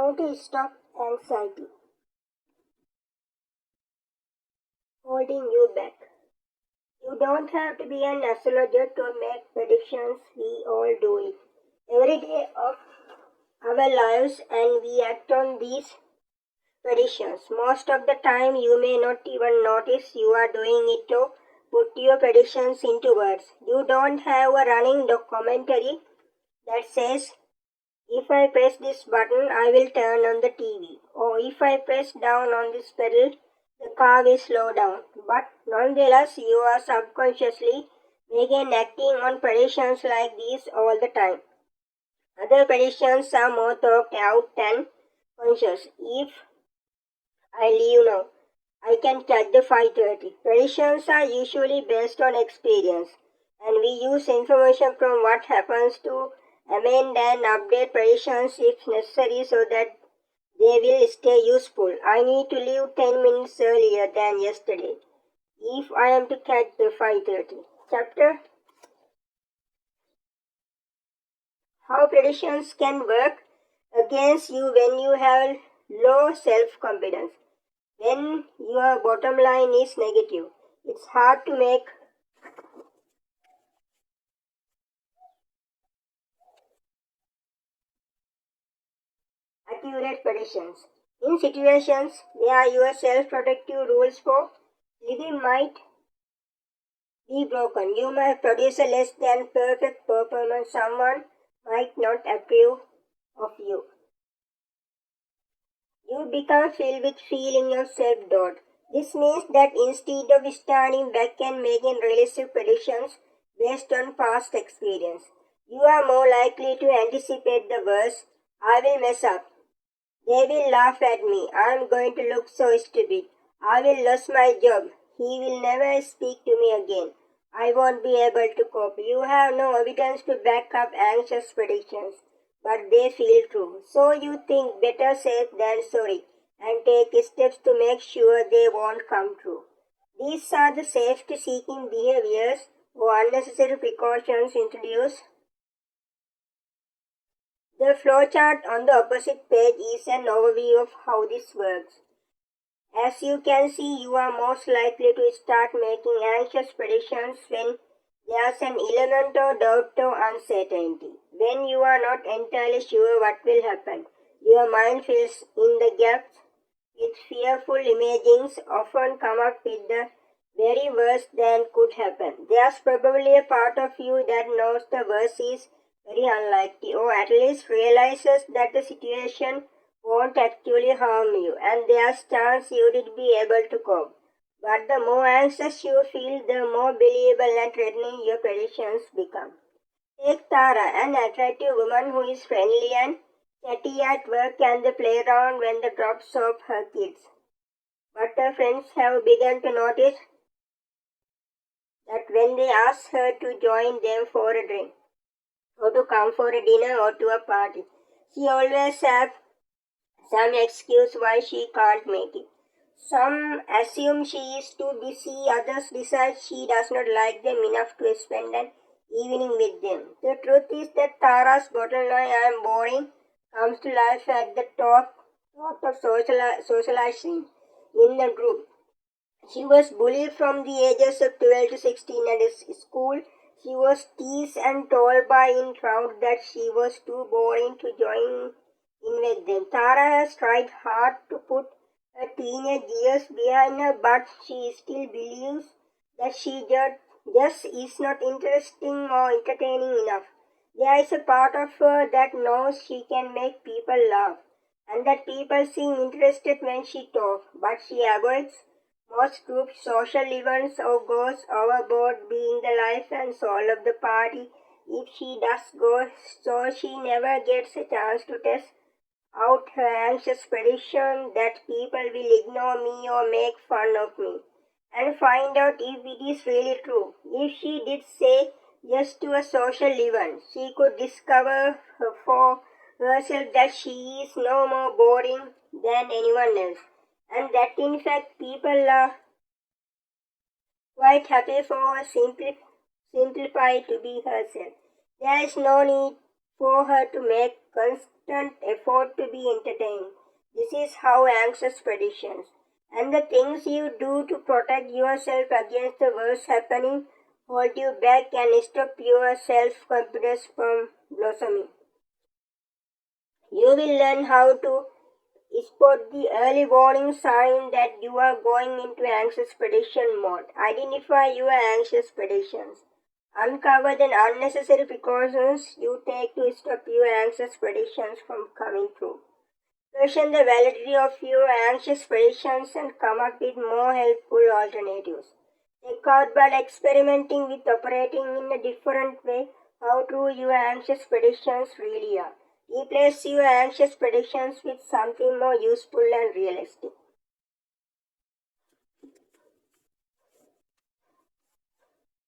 How to stop anxiety holding you back. You don't have to be an astrologer to make predictions, we all do it every day of our lives and we act on these predictions. Most of the time, you may not even notice you are doing it to put your predictions into words. You don't have a running documentary that says, if I press this button, I will turn on the TV. Or if I press down on this pedal, the car will slow down. But nonetheless, you are subconsciously making and acting on predictions like these all the time. Other predictions are more thought out than conscious. If I leave now, I can catch the 5:30. Predictions are usually based on experience, and we use information from what happens to amend and update predictions if necessary so that they will stay useful. I need to leave 10 minutes earlier than yesterday if I am to catch the 5:30. Chapter How predictions can work against you when you have low self-confidence. When your bottom line is negative, it's hard to make accurate predictions. In situations where your self-protective rules for living might be broken, you might produce a less than perfect performance. Someone might not approve of you. You become filled with feeling of self-doubt. This means that instead of standing back and making realistic predictions based on past experience, you are more likely to anticipate the worst. I will mess up. They will laugh at me. I am going to look so stupid. I will lose my job. He will never speak to me again. I won't be able to cope. You have no evidence to back up anxious predictions, but they feel true. So you think better safe than sorry and take steps to make sure they won't come true. These are the safety seeking behaviors or unnecessary precautions introduced. The flowchart on the opposite page is an overview of how this works. As you can see, you are most likely to start making anxious predictions when there's an element of doubt or uncertainty. When you are not entirely sure what will happen, your mind fills in the gaps with fearful imaginings, often come up with the very worst that could happen. There's probably a part of you that knows the worst is very unlikely, or at least realizes that the situation won't actually harm you, and there's chance you would be able to cope. But the more anxious you feel, the more believable and threatening your predictions become. Take Tara, an attractive woman who is friendly and chatty at work and the playground when the drops off her kids. But her friends have begun to notice that when they ask her to join them for a drink, or to come for a dinner or to a party, she always has some excuse why she can't make it. Some assume she is too busy, others decide she does not like them enough to spend an evening with them. The truth is that Tara's bottom line, I am boring, comes to life at the thought of socializing in the group. She was bullied from the ages of 12 to 16 at school. She was teased and told by in crowd that she was too boring to join in with them. Tara has tried hard to put her teenage years behind her, but she still believes that she just is not interesting or entertaining enough. There is a part of her that knows she can make people laugh, and that people seem interested when she talks, but she avoids most group social events or goes overboard being the life and soul of the party if she does go, so she never gets a chance to test out her anxious prediction that people will ignore me or make fun of me and find out if it is really true. If she did say yes to a social event, she could discover for herself that she is no more boring than anyone else, and that in fact people are quite happy for her simplify to be herself. There is no need for her to make constant effort to be entertained. This is how anxious predictions and the things you do to protect yourself against the worst happening hold you back and stop your self-confidence from blossoming. You will learn how to spot the early warning sign that you are going into anxious prediction mode. Identify your anxious predictions. Uncover the unnecessary precautions you take to stop your anxious predictions from coming true. Question the validity of your anxious predictions and come up with more helpful alternatives. Check out by experimenting with operating in a different way how true your anxious predictions really are. Replace your anxious predictions with something more useful and realistic.